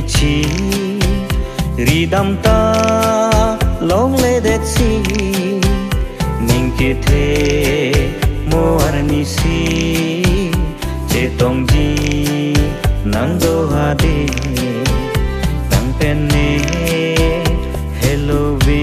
chi ridam ta long le det si ning ke the mo arni si che tong ji nang do ha de nang pen ne hello we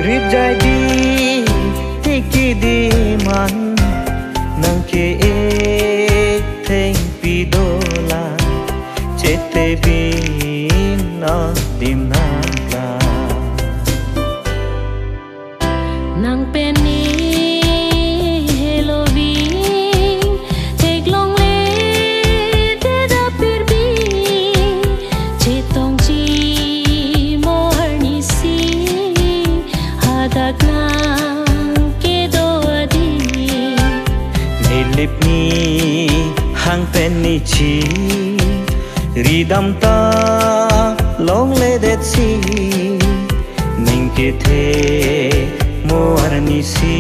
rip jai di tiki di man nang ke e theng pi dola chete bin na dim na la nang penny Halloween take long le de da pirbi chetong chi morni si hadak nang ke do adi nilip ni hang penny chi ridam ta long le det si ning ke the mo arni si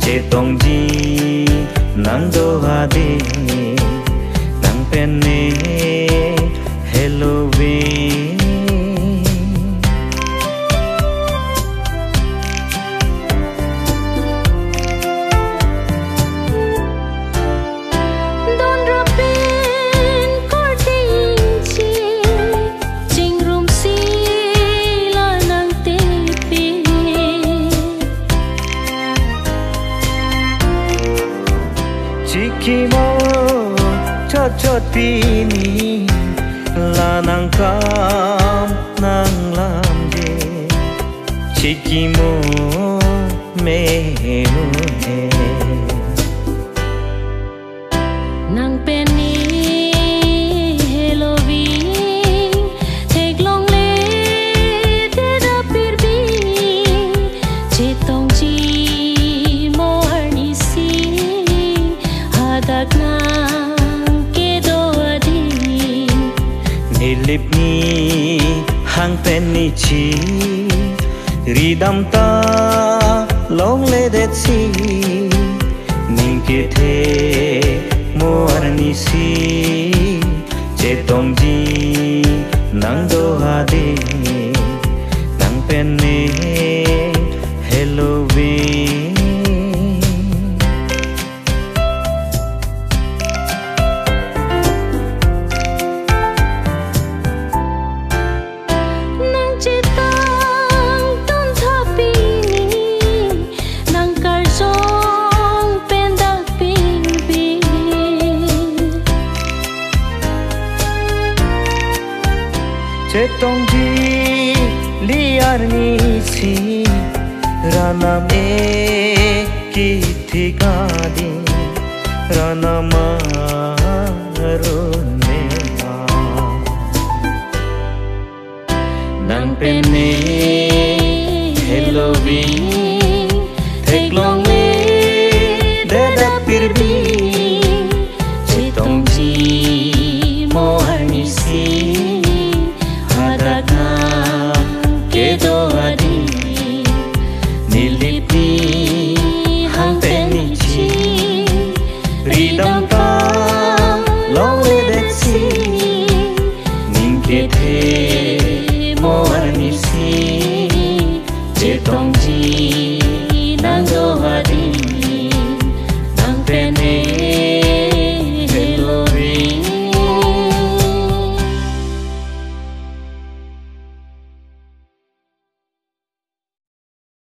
che tong ji nang do ha de nang pen ne hello we chiki mo chot chot pini la nang kam nang lam je chiki mo me mu he nang penny Halloween take long le de da pirbi chetong chi morni si hadak nang ke do adi nilip ni hang penny chi ridam ta long le det si ning ke the mo arni si che tong ji nang do ha de nang pen ne hello we che tong ji liar ni si rana me ki thika di rana ma ro ne ma nang pen ne Halloween take long le de da pirbi che tong ji mo arni si ke do adi nilip ni hang penny chi ridam